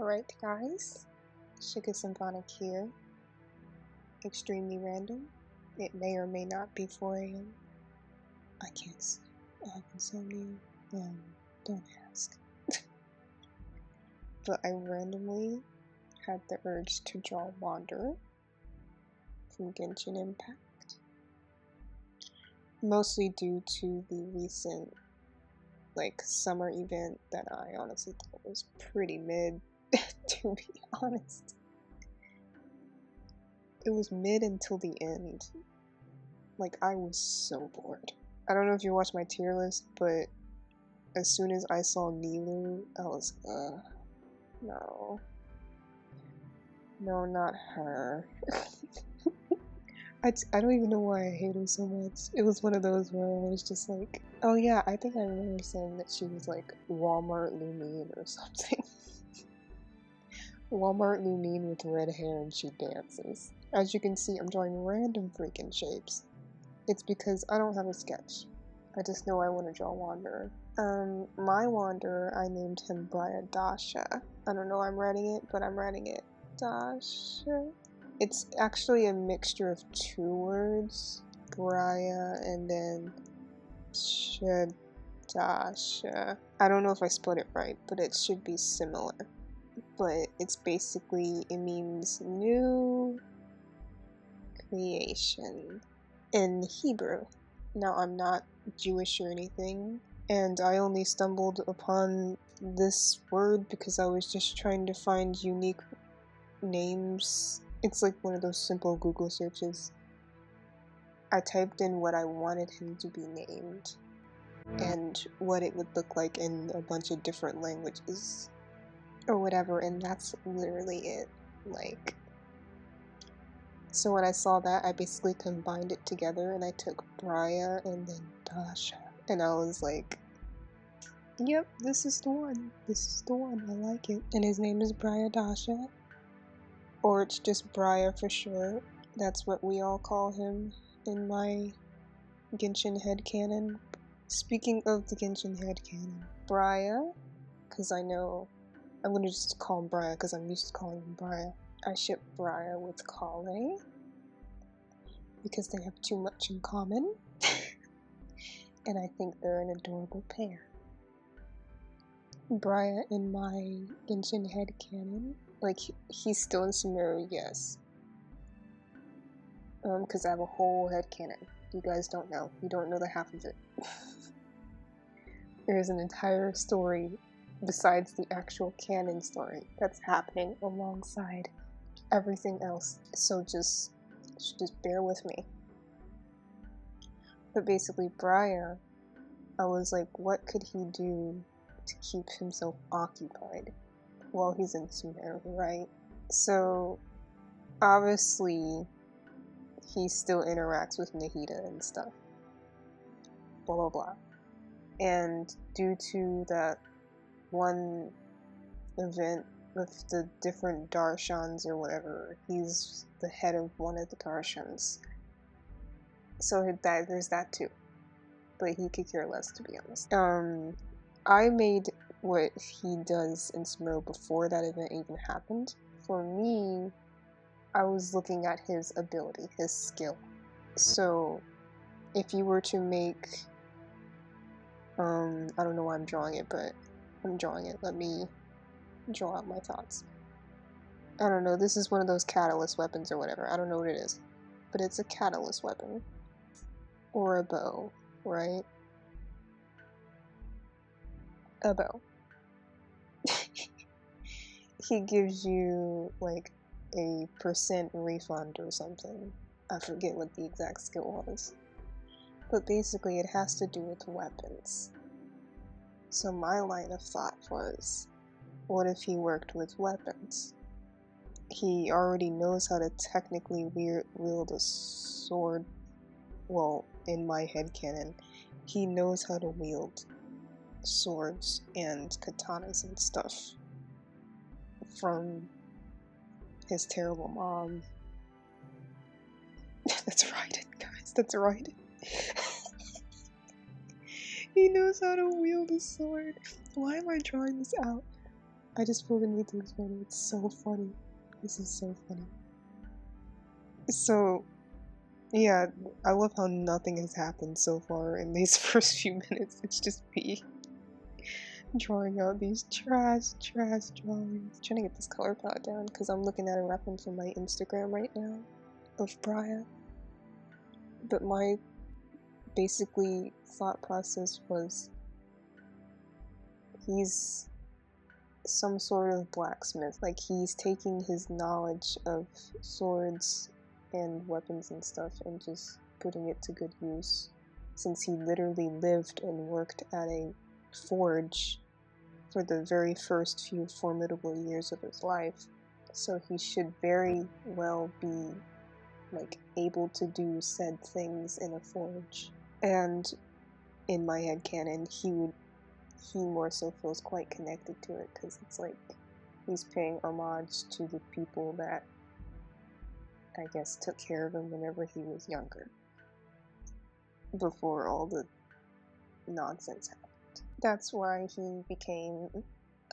Alright guys, Sugar Symphonic here. Extremely random. It may or may not be 4 AM. I can't sleep. I have insomnia. Don't ask. But I randomly had the urge to draw Wanderer from Genshin Impact. Mostly due to the recent summer event that I honestly thought was pretty mid, to be honest. It was mid until the end. I was so bored. I don't know if you watched my tier list, but as soon as I saw Nilu, I was no. No, not her. I don't even know why I hate her so much. It was one of those where I was just like, oh yeah, I think I remember saying that she was like Walmart Lumine or something. Walmart Lumine with red hair and she dances. As you can see, I'm drawing random freaking shapes. It's because I don't have a sketch. I just know I want to draw Wanderer. My Wanderer, I named him Dasha. I don't know why I'm writing it, but I'm writing it Dasha. It's actually a mixture of 2 words, Braya and then Shadasha. I don't know if I spelled it right, but it should be similar. But it's basically, it means new creation in Hebrew. Now, I'm not Jewish or anything, and I only stumbled upon this word because I was just trying to find unique names. It's like one of those simple Google searches. I typed in what I wanted him to be named and what it would look like in a bunch of different languages or whatever, and that's literally it. So when I saw that, I basically combined it together and I took Braya and then Dasha, and I was like, yep, this is the one. This is the one. I like it. And his name is Braya Dasha. Or it's just Braya for sure. That's what we all call him in my Genshin Headcannon. Speaking of the Genshin Headcannon, Braya, because I know I'm gonna just call him Braya because I'm used to calling him Braya. I ship Braya with Kale because they have too much in common. And I think they're an adorable pair. Braya in my Genshin Headcannon, he's still in Sumeru, yes. Because I have a whole headcanon. You guys don't know. You don't know the half of it. There's an entire story besides the actual canon story that's happening alongside everything else. So just bear with me. But basically, Braya, I was like, what could he do to keep himself occupied while he's in Sumeru, right? So, obviously, he still interacts with Nahida and stuff. Blah blah blah. And due to that one event with the different Darshans or whatever, he's the head of one of the Darshans. So there's that too. But he could care less, to be honest. I made what he does in Sumeru before that event even happened. For me, I was looking at his ability, his skill. So, if you were to make, I don't know why I'm drawing it, but I'm drawing it. Let me draw out my thoughts. I don't know, this is one of those catalyst weapons or whatever. I don't know what it is. But it's a catalyst weapon. Or a bow, right? A bow. He gives you, a % refund or something. I forget what the exact skill was. But basically it has to do with weapons. So my line of thought was, what if he worked with weapons? He already knows how to technically wield a sword. Well, in my headcanon, he knows how to wield swords and katanas and stuff from his terrible mom. That's right, guys, that's right. He knows how to wield a sword. Why am I drawing this out? I just feel the need to explain it. It's so funny. This is so funny. So, yeah, I love how nothing has happened so far in these first few minutes. It's just me drawing out these trash drawings. Trying to get this color palette down because I'm looking at a reference on my Instagram right now of Brian. But my basically thought process was he's some sort of blacksmith. Like he's taking his knowledge of swords and weapons and stuff and just putting it to good use. Since he literally lived and worked at a forge for the very first few formidable years of his life. So he should very well be like able to do said things in a forge. And in my headcanon, he more so feels quite connected to it because it's like he's paying homage to the people that I guess took care of him whenever he was younger, before all the nonsense happened. That's why he became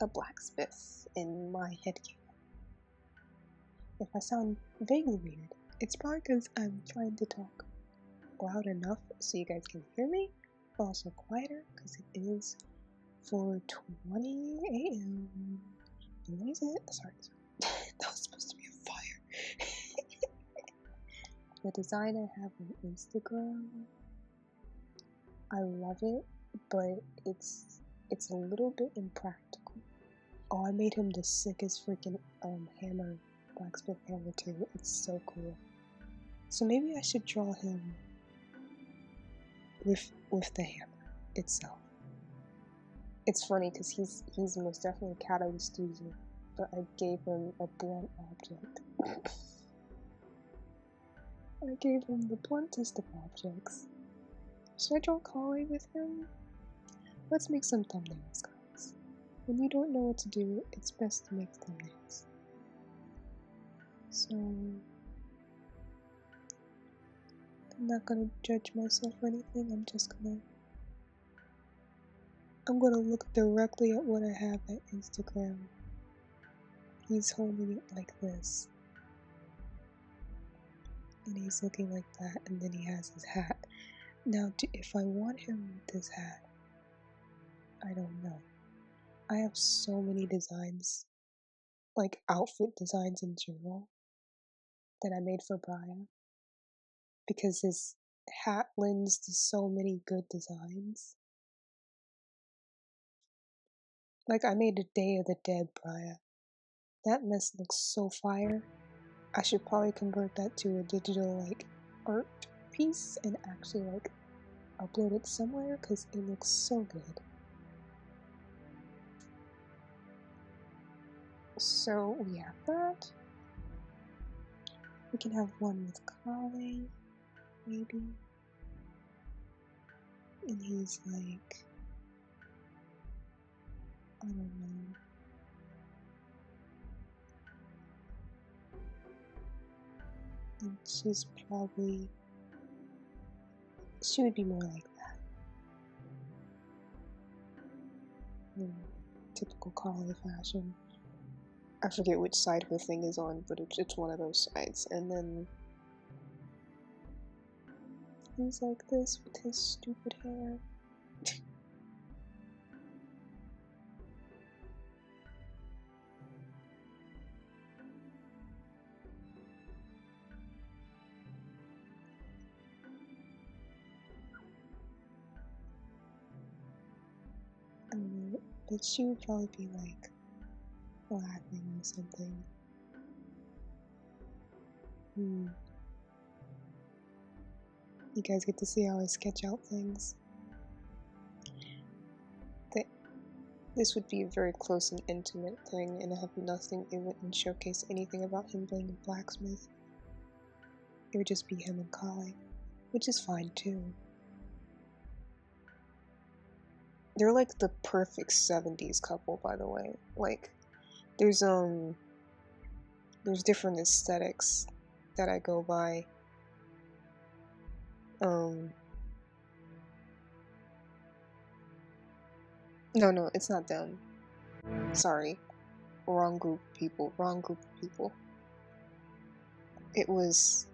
a blacksmith in my headcanon. If I sound vaguely weird, it's probably because I'm trying to talk loud enough so you guys can hear me, but also quieter because it is 4:20 a.m. What is it? Sorry. That was supposed to be a fire. The design I have on Instagram, I love it, but it's a little bit impractical. Oh, I made him the sickest freaking hammer, blacksmith hammer too. It's so cool. So maybe I should draw him with the hammer itself. It's funny because he's most definitely a catalyst user, but I gave him a blunt object. I gave him the bluntest of objects. Should I draw Kale with him? Let's make some thumbnails, guys. When you don't know what to do, it's best to make thumbnails. So, I'm not gonna judge myself or anything, I'm gonna look directly at what I have at Instagram. He's holding it like this. And he's looking like that, and then he has his hat. Now, if I want him with this hat, I don't know. I have so many designs, like outfit designs in general, that I made for Brian. Because his hat lends to so many good designs. Like, I made a Day of the Dead Brian. That mess looks so fire. I should probably convert that to a digital, like, art piece and actually, like, upload it somewhere because it looks so good. So we have that. We can have one with Kale, maybe. And he's like, I don't know. It's just probably, she would be more like that. Typical Kale fashion. I forget which side her thing is on, but it's one of those sides. And then he's like this with his stupid hair. I don't know, but she would probably be like laughing or something. You guys get to see how I sketch out things. This would be a very close and intimate thing, and I have nothing, it wouldn't showcase anything about him being a blacksmith. It would just be him and Kale, which is fine too. They're like the perfect 70s couple, by the way. Like, there's different aesthetics that I go by. No, it's not them. Sorry. wrong group of people, wrong group of people. It was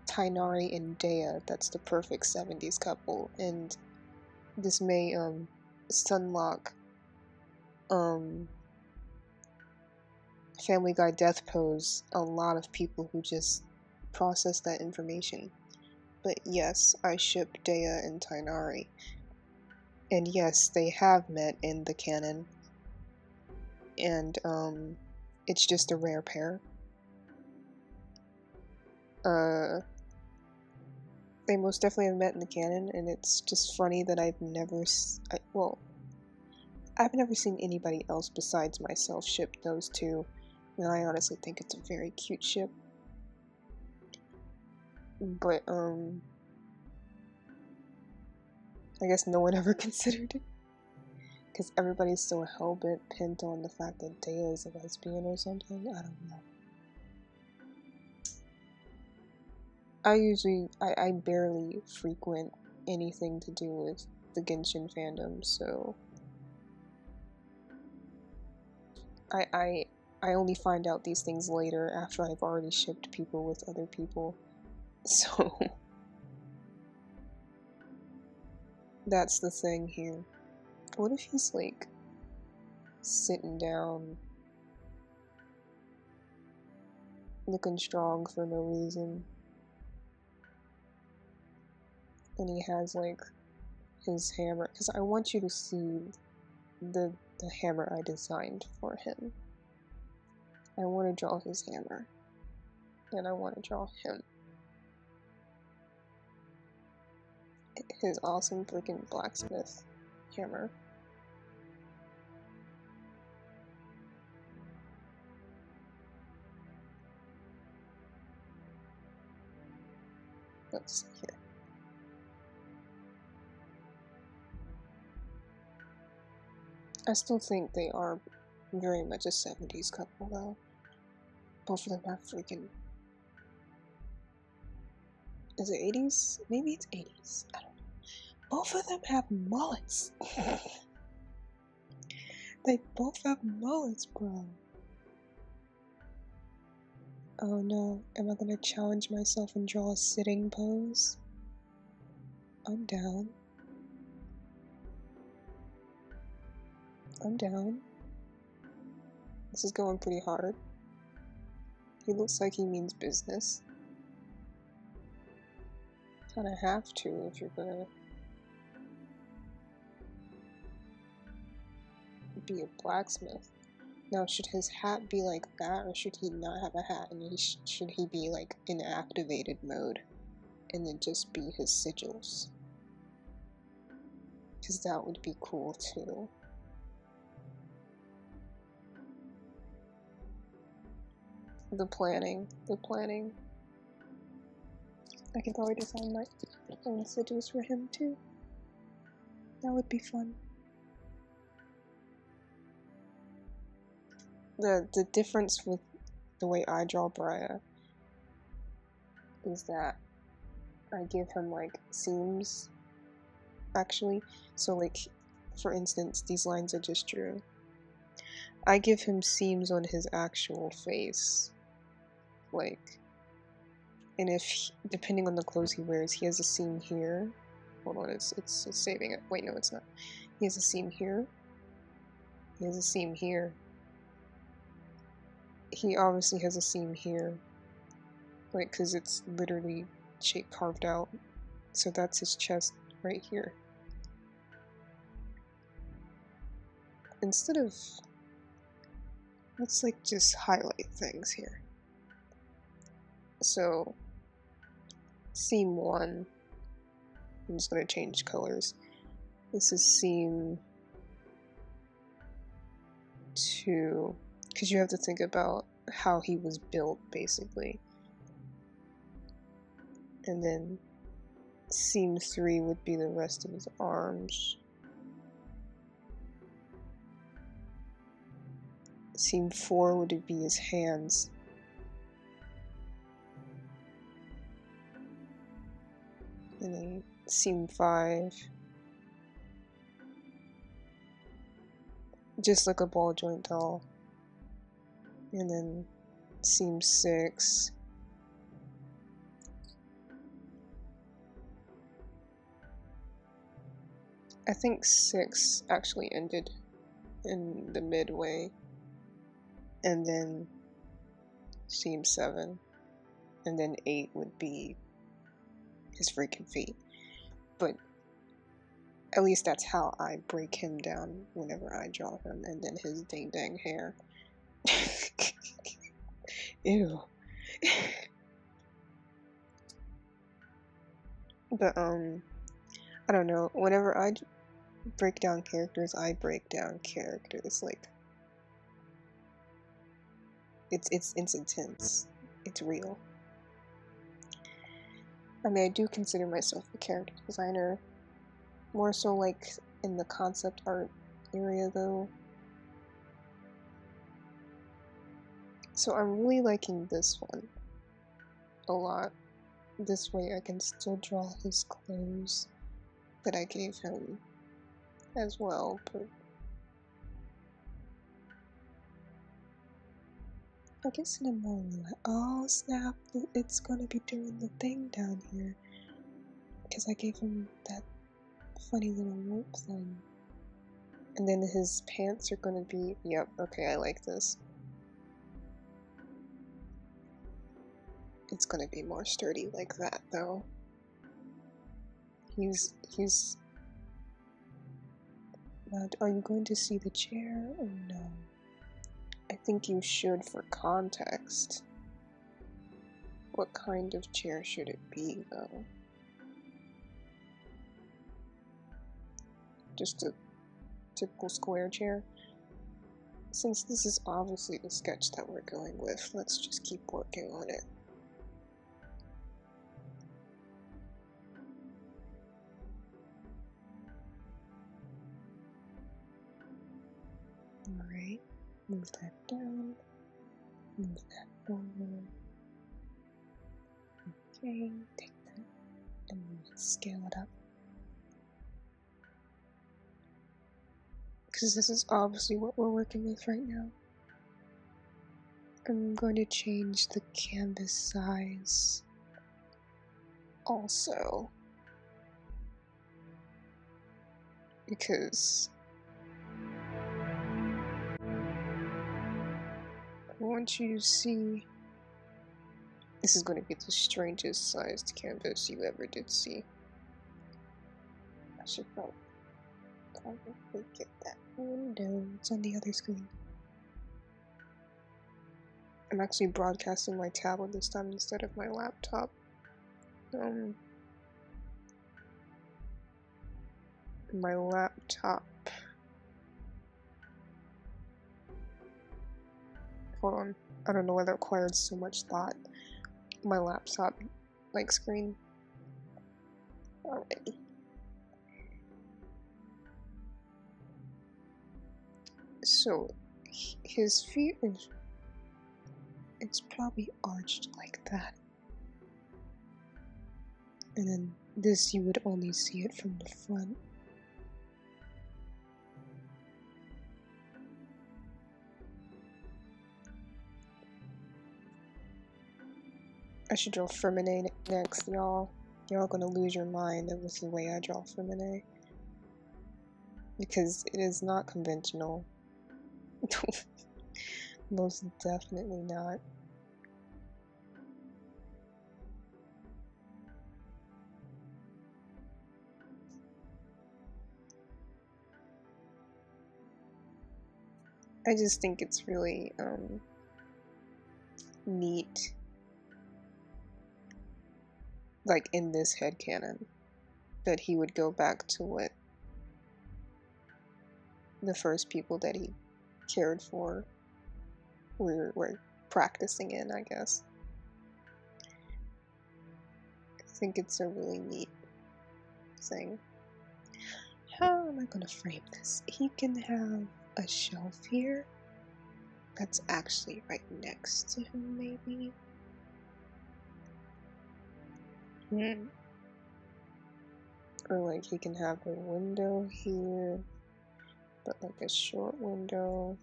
Tainari and Dea that's the perfect 70s couple, and this may sunlock Family Guy death pose a lot of people who just process that information. But yes, I ship Dea and Tainari. And yes, they have met in the canon. And it's just a rare pair. They most definitely have met in the canon, and it's just funny that I've never seen anybody else besides myself ship those two, and I honestly think it's a very cute ship. But I guess no one ever considered it, because everybody's so hell-bent on the fact that Dea is a lesbian or something. I don't know. I barely frequent anything to do with the Genshin fandom, so I only find out these things later after I've already shipped people with other people. So that's the thing here. What if he's like sitting down looking strong for no reason, and he has like his hammer? Because I want you to see the hammer I designed for him. I want to draw his hammer, and I want to draw him. His awesome freaking blacksmith hammer. Let's see here. I still think they are very much a 70s couple, though. Both of them have freaking... Is it 80s? Maybe it's 80s. I don't know. Both of them have mullets. They both have mullets, bro. Oh no, am I gonna challenge myself and draw a sitting pose? I'm down. I'm down. This is going pretty hard. He looks like he means business. Kinda have to if you're gonna be a blacksmith. Now, should his hat be like that, or should he not have a hat, and should he be like in activated mode, and then just be his sigils? Because that would be cool too. The planning. I could probably design my own sigils for him too. That would be fun. The difference with the way I draw Briar is that I give him like seams, actually. So like, for instance, these lines I just drew, I give him seams on his actual face, like, and if, depending on the clothes he wears, he has a seam here. Hold on, it's saving it. Wait, no, it's not. He has a seam here. He has a seam here. He obviously has a seam here, like, because it's literally shape carved out. So that's his chest right here. Instead of, let's like just highlight things here. So seam 1, I'm just going to change colors. This is seam 2, because you have to think about how he was built, basically. And then seam 3 would be the rest of his arms. Seam 4 would be his hands. And then seam 5, just like a ball joint doll. And then seems 6. I think 6 actually ended in the midway, and then seems 7, and then 8 would be his freaking feet. But at least that's how I break him down whenever I draw him, and then his dang dang hair. Ew. But I don't know, whenever I break down characters, I break down characters like it's intense. It's real. I mean, I do consider myself a character designer, more so like in the concept art area though. So I'm really liking this one a lot. This way I can still draw his clothes that I gave him as well, but I guess in a more oh snap, it's gonna be doing the thing down here. Because I gave him that funny little rope thing. And then his pants are gonna be, yep, okay, I like this. It's gonna be more sturdy like that though. He's are you going to see the chair or no? I think you should for context. What kind of chair should it be though? Just a typical square chair? Since this is obviously the sketch that we're going with, let's just keep working on it. Alright, move that down, move that over. Okay, take that and scale it up. Because this is obviously what we're working with right now. I'm going to change the canvas size also. Because I want you to see, this is going to be the strangest sized canvas you ever did see. I should probably get that window. It's on the other screen. I'm actually broadcasting my tablet this time instead of my laptop. My laptop. Hold on. I don't know why that required so much thought. My laptop, like, screen. Alrighty. So, his feet is... it's probably arched like that. And then this, you would only see it from the front. I should draw Fermine next, y'all. Y'all gonna lose your mind with the way I draw Fermine. Because it is not conventional. Most definitely not. I just think it's really neat, like in this headcanon, that he would go back to what the first people that he cared for were practicing in, I guess. I think it's a really neat thing. How am I gonna frame this? He can have a shelf here that's actually right next to him, maybe? Or like he can have a window here, but like a short window.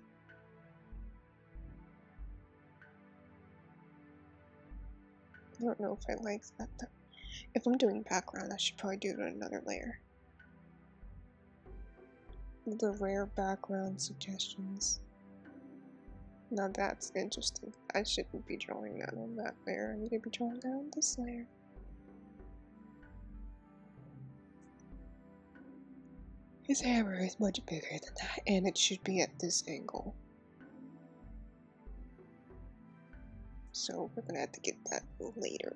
don't know if I like that though. If I'm doing background, I should probably do it on another layer. The rare background suggestions. Now that's interesting. I shouldn't be drawing that on that layer. I need to be drawing that on this layer. His hammer is much bigger than that, and it should be at this angle. So we're gonna have to get that later.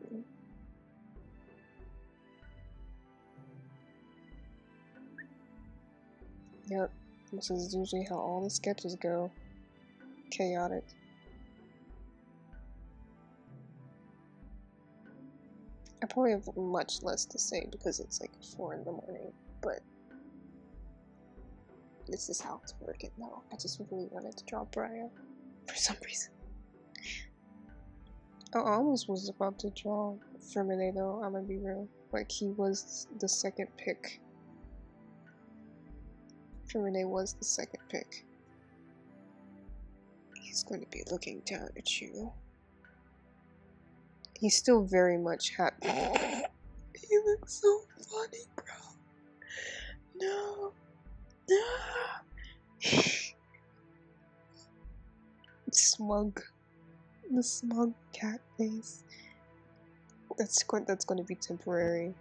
Yep, this is usually how all the sketches go. Chaotic. I probably have much less to say because it's like 4 in the morning, but this is how it's working now. I just really wanted to draw Brian for some reason. I almost was about to draw Firmine though, I'm gonna be real. Like, he was the second pick. Firmine was the second pick. He's going to be looking down at you. He's still very much happy. He looks so funny, bro. No. No. Smug. The smug cat face. That's going to be temporary.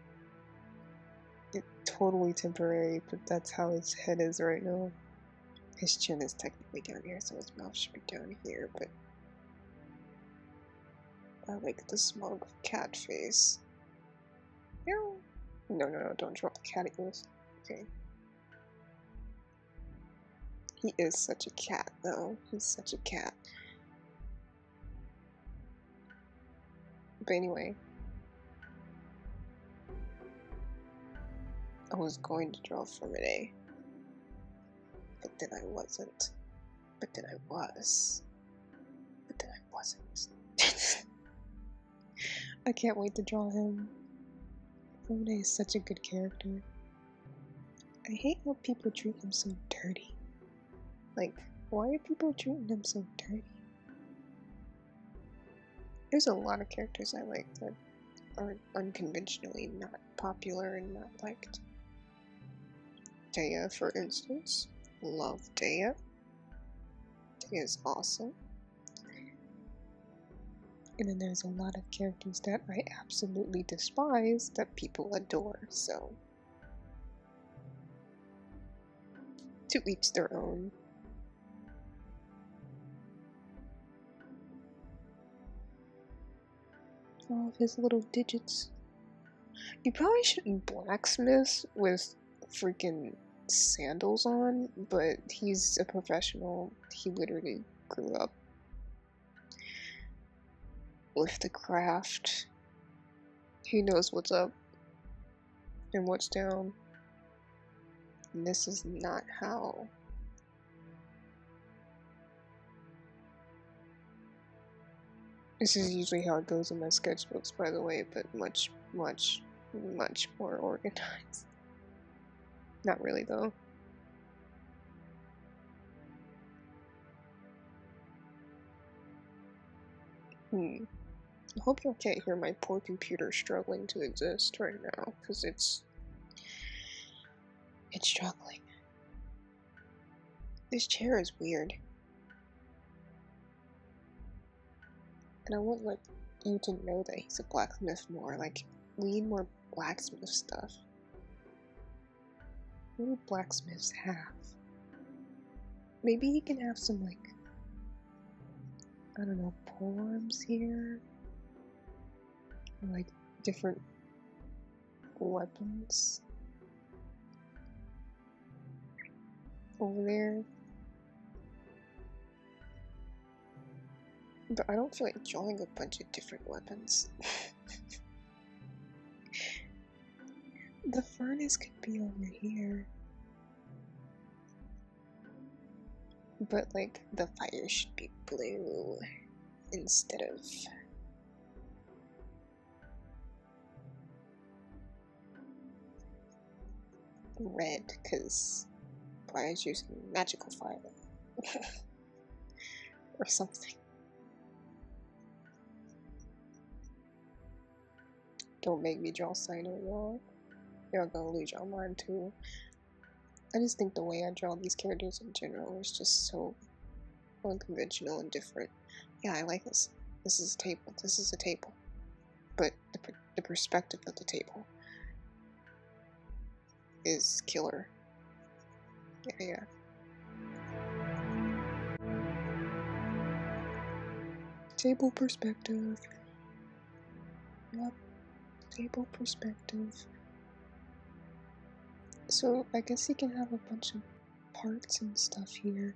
Totally temporary, but that's how his head is right now. His chin is technically down here, so his mouth should be down here, but I like the smug cat face. No, don't drop the cat ears. Okay. He is such a cat, though. He's such a cat. But anyway. I was going to draw Firmine. But then I wasn't. But then I was. But then I wasn't. I can't wait to draw him. Firmine is such a good character. I hate how people treat him so dirty. Like, why are people treating him so dirty? There's a lot of characters I like that are unconventionally not popular and not liked. Daya, for instance. Love Daya. Daya's awesome. And then there's a lot of characters that I absolutely despise that people adore, so. To each their own. All of his little digits. You probably shouldn't blacksmith with freaking sandals on, but he's a professional. He literally grew up with the craft. He knows what's up and what's down. And this is not how. This is usually how it goes in my sketchbooks, by the way, but much, much, much more organized. Not really, though. I hope y'all can't hear my poor computer struggling to exist right now, because it's struggling. This chair is weird. And I want, like, you to know that he's a blacksmith more. Like, we need more blacksmith stuff. What do blacksmiths have? Maybe he can have some, like, I don't know, polearms here? Or, like, different weapons over there. But I don't feel like drawing a bunch of different weapons. The furnace could be over here. But, like, the fire should be blue instead of red, because Brian's using magical fire. Or something. Don't make me draw Sino, y'all. Y'all gonna lose your mind too. I just think the way I draw these characters in general is just so unconventional and different. Yeah, I like this. This is a table. This is a table. But the perspective of the table is killer. Yeah. Table perspective. Yep. Table perspective. So I guess you can have a bunch of parts and stuff here.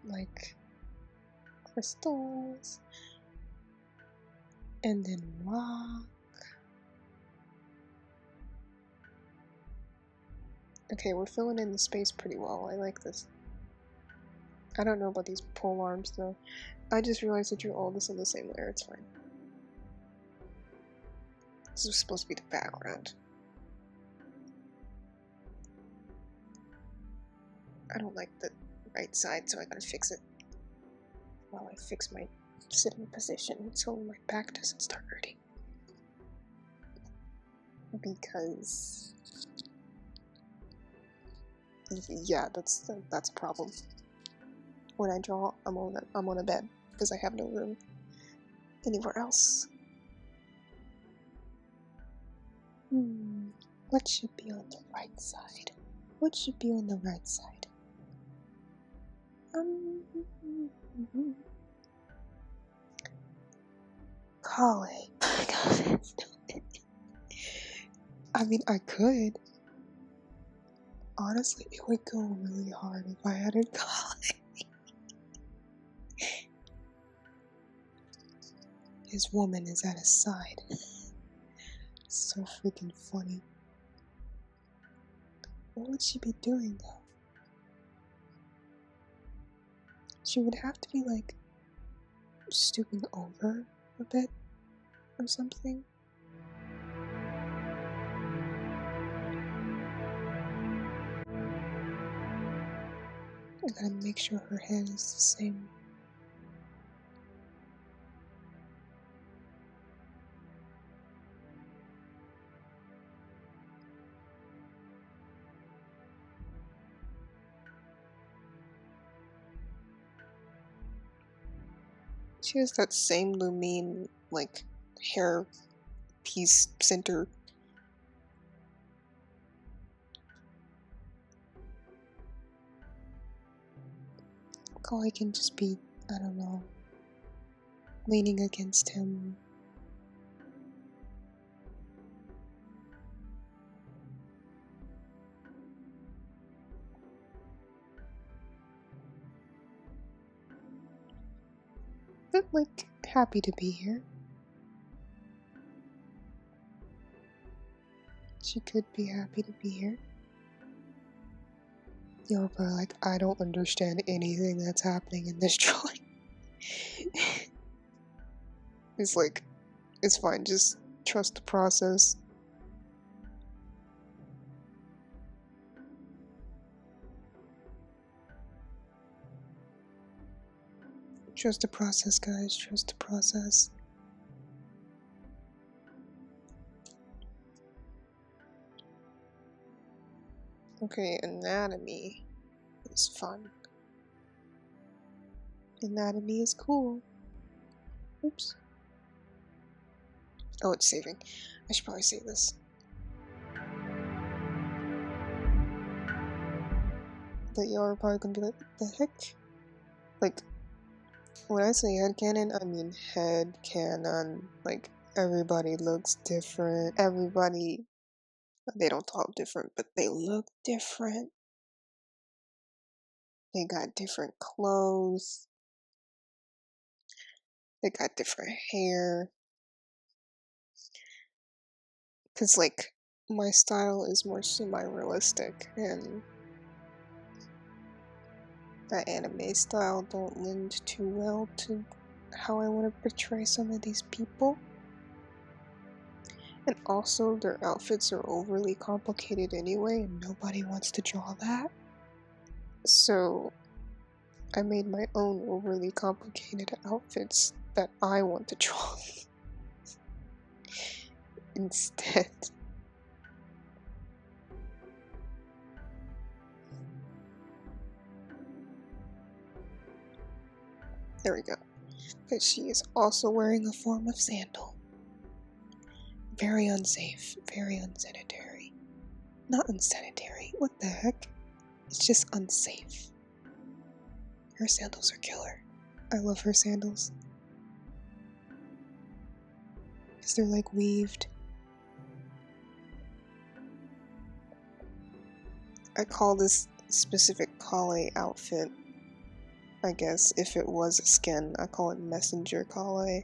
Like crystals. And then rock. Okay, we're filling in the space pretty well. I like this. I don't know about these pole arms though. I just realized I drew all this in the same layer. It's fine. This was supposed to be the background. I don't like the right side, so I gotta fix it while I fix my sitting position so my back doesn't start hurting. Because yeah, that's a problem. When I draw, I'm on a bed because I have no room anywhere else. What should be on the right side? What should be on the right side? Kale. I mean, I could. Honestly, it would go really hard if I had a Kale. His woman is at his side. So freaking funny. What would she be doing though? She would have to be like stooping over a bit or something. I gotta make sure her head is the same. She has that same Lumine, like, hair piece center. Kali can just be, I don't know, leaning against him. But, like, happy to be here. She could be happy to be here. You're probably like, I don't understand anything that's happening in this drawing. It's like, it's fine, just trust the process. Trust the process, guys, trust the process. Okay, anatomy is fun. Anatomy is cool. Oops. Oh, it's saving. I should probably save this. But y'all are probably gonna be like, what the heck? Like, when I say headcanon, I mean headcanon. Like, everybody looks different. Everybody, they don't talk different, but they look different. They got different clothes. They got different hair. Cause like, my style is more semi-realistic, and that anime style don't lend too well to how I want to portray some of these people. And also, their outfits are overly complicated anyway, and nobody wants to draw that. So, I made my own overly complicated outfits that I want to draw. instead. There we go. But she is also wearing a form of sandal. Very unsafe, very unsanitary. Not unsanitary, what the heck? It's just unsafe. Her sandals are killer. I love her sandals. Because they're like weaved. I call this specific Kale outfit, I guess, if it was a skin, I call it Messenger Kale.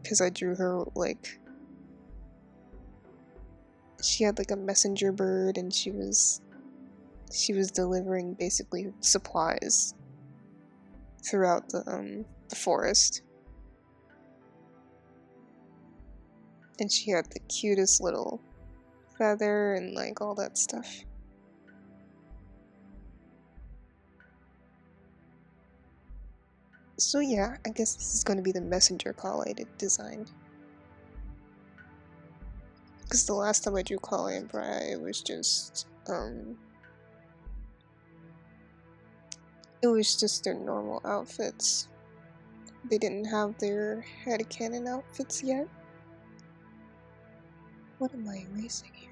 Because I drew her like, she had like a messenger bird and she was delivering basically supplies throughout the forest. And she had the cutest little feather and like all that stuff. So yeah, I guess this is going to be the messenger Kale I designed. Because the last time I drew Kale and Bri, it was just their normal outfits. They didn't have their Headcannon outfits yet. What am I erasing here?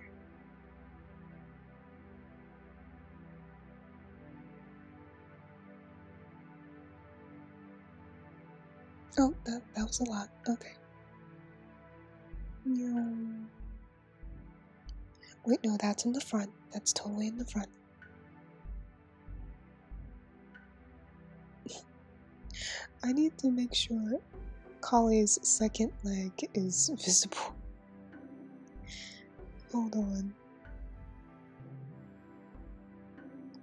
Oh, that was a lot. Okay. No. Wait, no, that's in the front. That's totally in the front. I need to make sure Kale's second leg is visible. Hold on.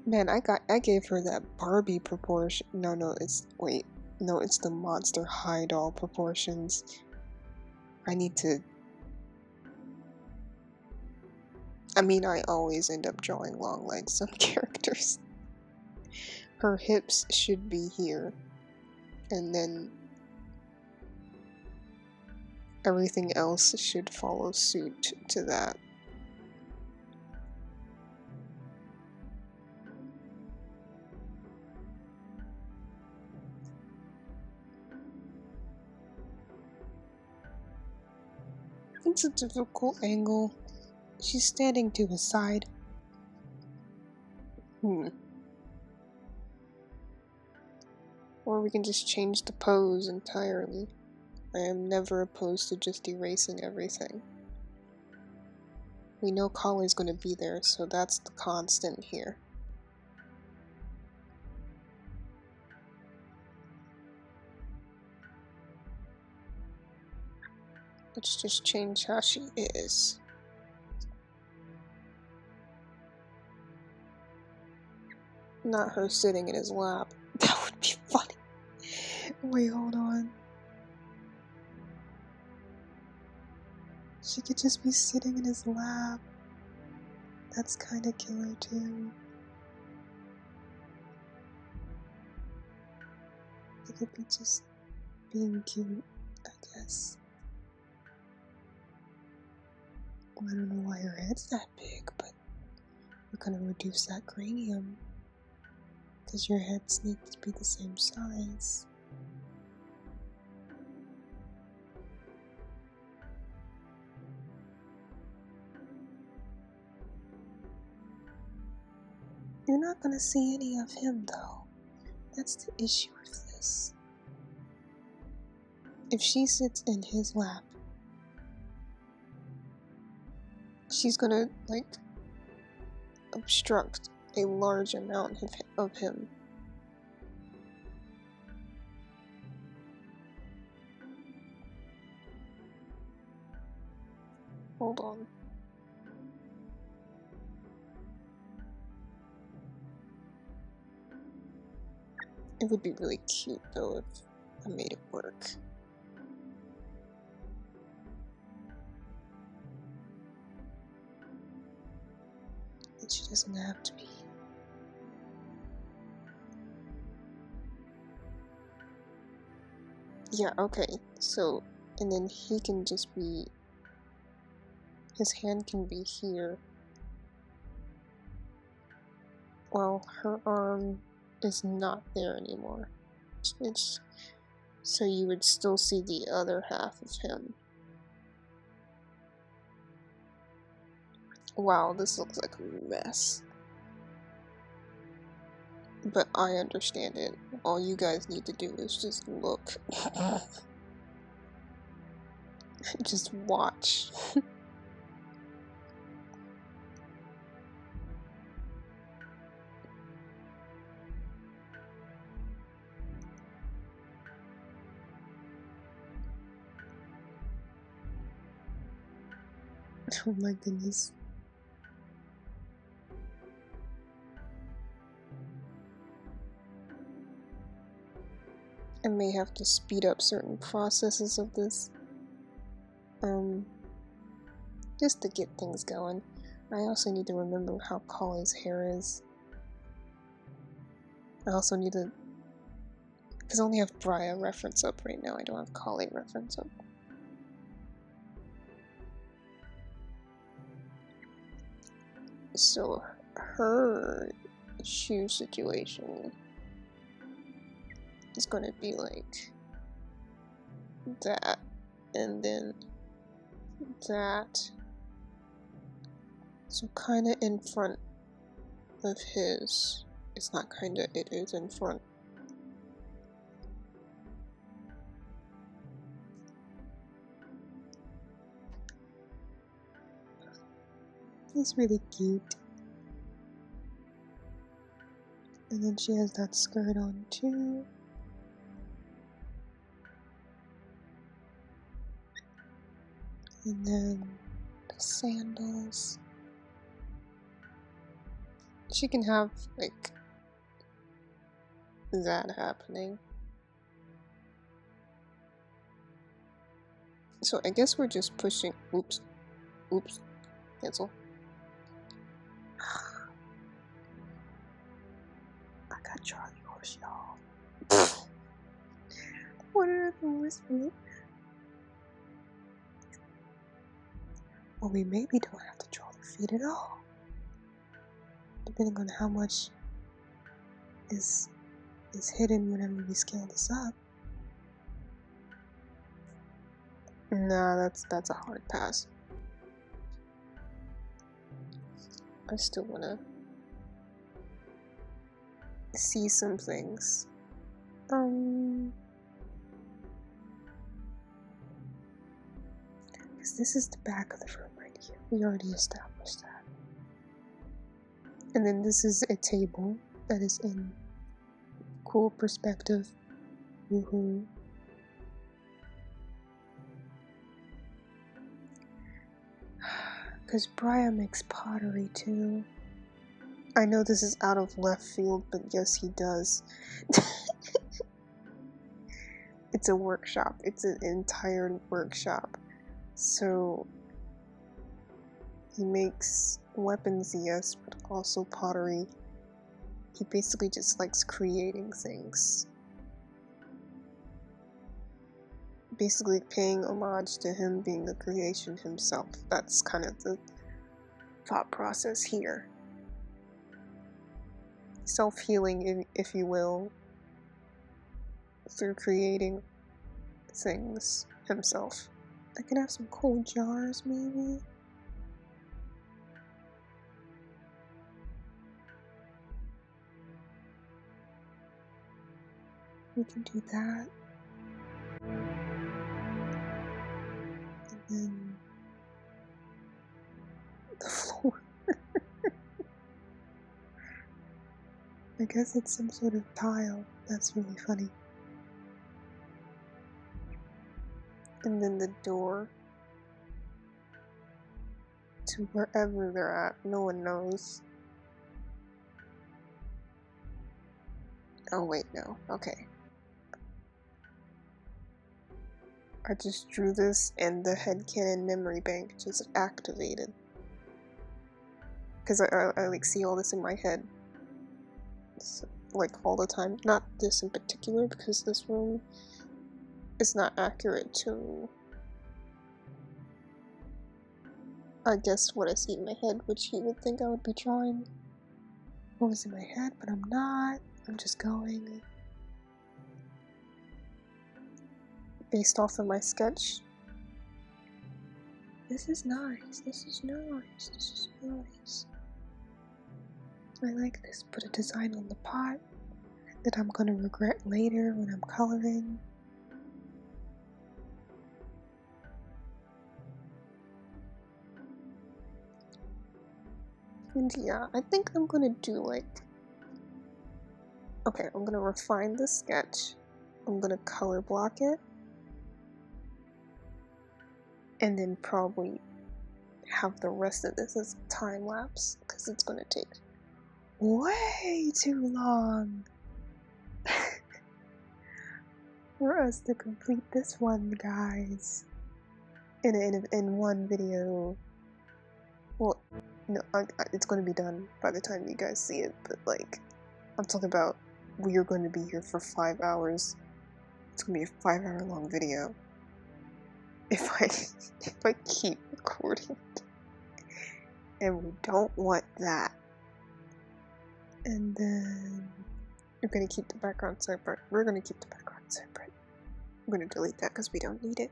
Man, I gave her that Barbie proportion. No, it's the Monster High doll proportions. I need to. I mean, I always end up drawing long legs on characters. Her hips should be here, and then everything else should follow suit to that. It's a difficult angle. She's standing to his side. Or we can just change the pose entirely. I am never opposed to just erasing everything. We know Kale's going to be there, so that's the constant here. Let's just change how she is. Not her sitting in his lap. That would be funny. Wait, hold on. She could just be sitting in his lap. That's kinda killer too. It could be just being cute, I guess. I don't know why her head's that big, but we're gonna reduce that cranium. Because your heads need to be the same size. You're not gonna see any of him though. That's the issue with this. If she sits in his lap, she's gonna, like, obstruct a large amount of him. Hold on. It would be really cute though if I made it work. And she doesn't have to be. Yeah, okay. So, and then he can just be... His hand can be here. Well, her arm is not there anymore. It's... So you would still see the other half of him. Wow, this looks like a mess. But I understand it. All you guys need to do is just look. Just watch. Oh my goodness. I may have to speed up certain processes of this. Just to get things going. I also need to remember how Collie's hair is. I also need to... Because I only have Briar reference up right now, I don't have Collie reference up. So, her shoe situation is gonna be like that, and then that. So kinda in front of his. It's not kinda, it is in front. He's really cute. And then she has that skirt on too. And then the sandals. She can have, like, that happening. So I guess we're just pushing... Oops. Oops. Cancel. I got Charlie horse, y'all. What are the whispering? Well, we maybe don't have to draw the feet at all. Depending on how much is hidden whenever we scale this up. Nah, that's a hard pass. I still wanna see some things. Because this is the back of the room right here. We already established that. And then this is a table that is in cool perspective. Woohoo. Because Briar makes pottery too. I know this is out of left field, but yes, he does. It's a workshop. It's an entire workshop. So he makes weapons, yes, but also pottery. He basically just likes creating things. Basically paying homage to him being a creation himself. That's kind of the thought process here. Self-healing, if you will, through creating things himself. I can have some cool jars, maybe? We can do that. And then the floor. I guess it's some sort of tile. That's really funny. And then the door to wherever they're at. No one knows. Oh wait, no. Okay. I just drew this and the Headcannon memory bank just activated. Because I like see all this in my head. So, like all the time. Not this in particular because this room it's not accurate to, I guess, what I see in my head, which he would think I would be drawing what was in my head, but I'm not. I'm just going based off of my sketch. This is nice, this is nice, this is nice. I like this. Put a design on the pot that I'm gonna regret later when I'm coloring. And yeah, I think I'm gonna do like, okay, I'm gonna refine the sketch. I'm gonna color block it. And then probably have the rest of this as a time lapse, because it's gonna take way too long for us to complete this one, guys. In one video. Well, no, it's gonna be done by the time you guys see it, but like, I'm talking about we are going to be here for 5 hours. It's gonna be a 5-hour long video. If I keep recording. And we don't want that. And then we're gonna keep the background separate. We're gonna keep the background separate. I'm gonna delete that because we don't need it.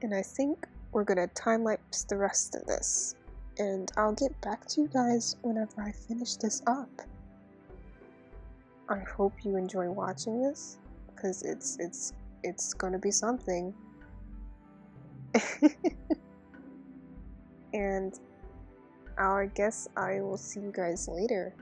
And I think we're gonna time-lapse the rest of this. And I'll get back to you guys whenever I finish this up. I hope you enjoy watching this, because it's gonna be something. And I guess I will see you guys later.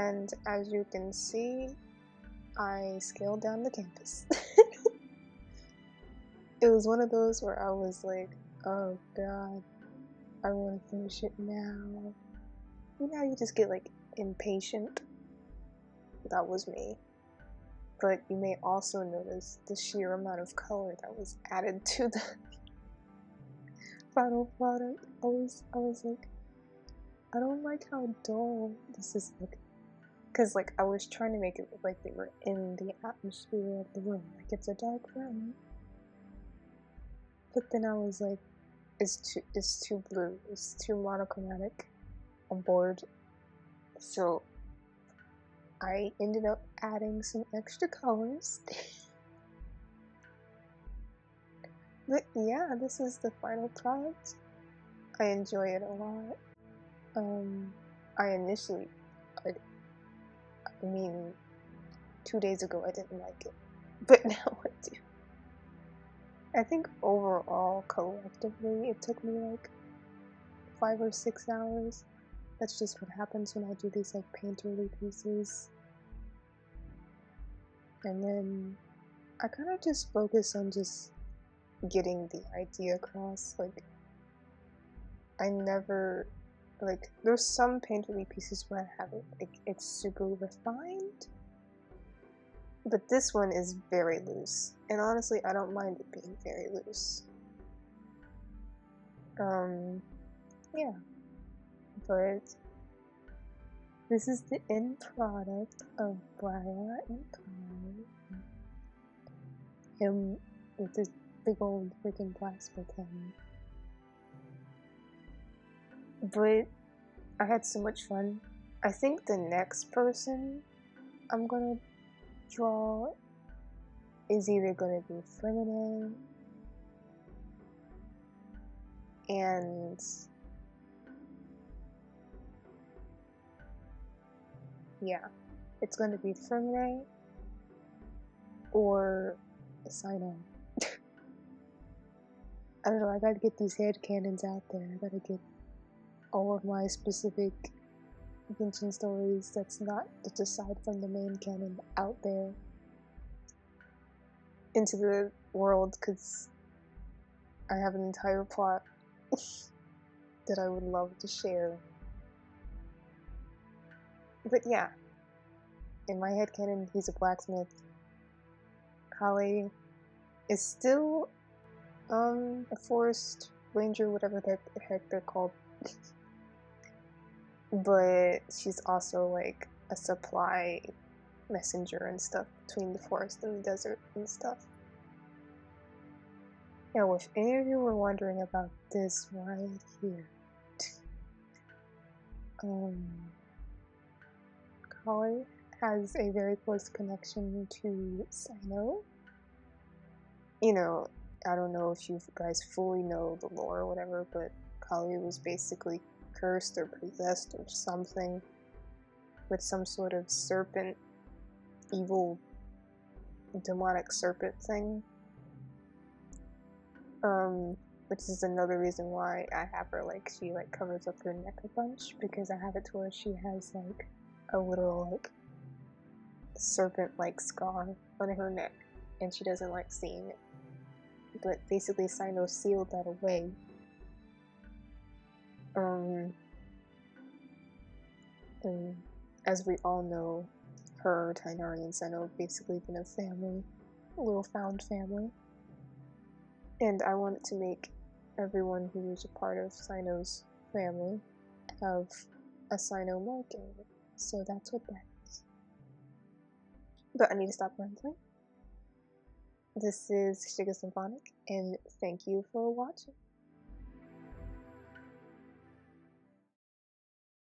And as you can see, I scaled down the campus. It was one of those where I was like, oh god, I want to finish it now. You know, you just get like impatient. That was me. But you may also notice the sheer amount of color that was added to the final product. I was like, I don't like how dull this is looking. Because like I was trying to make it look like they were in the atmosphere of the room, like it's a dark room. But then I was like, it's too blue, it's too monochromatic. I'm bored. So I ended up adding some extra colors. But yeah, this is the final product. I enjoy it a lot. I initially, I mean, 2 days ago I didn't like it, but now I do. I think overall, collectively, it took me like 5 or 6 hours. That's just what happens when I do these like painterly pieces. And then I kind of just focus on just getting the idea across. Like, I never, like, there's some painterly pieces where I have it, like, it's super refined. But this one is very loose. And honestly, I don't mind it being very loose. Yeah. But this is the end product of Briar and Kai. Him with this big old freaking plastic hand. But I had so much fun. I think the next person I'm gonna draw is either gonna be Fremine and yeah, it's gonna be Fremine or Sino. I don't know, I gotta get these headcanons out there. I gotta get all of my specific Genshin stories that's aside from the main canon out there into the world, because I have an entire plot that I would love to share. But yeah, in my headcanon, he's a blacksmith. Kale is still a forest ranger, whatever the heck they're called. But she's also like a supply messenger and stuff between the forest and the desert and stuff. Now, if any of you were wondering about this right here, Kale has a very close connection to Sino. You know, I don't know if you guys fully know the lore or whatever, but Kale was basically cursed or possessed or something with some sort of serpent, evil, demonic serpent thing. Which is another reason why I have her, like, she, like, covers up her neck a bunch, because I have it to where she has, like, a little, like, serpent-like scar on her neck, and she doesn't like seeing it. But basically, Sino sealed that away. And as we all know, her, Tainari, and Sino have basically been a family, a little found family. And I wanted to make everyone who was a part of Sino's family have a Sino marking. So that's what that is. But I need to stop rambling. This is Shiga Symphonic, and thank you for watching.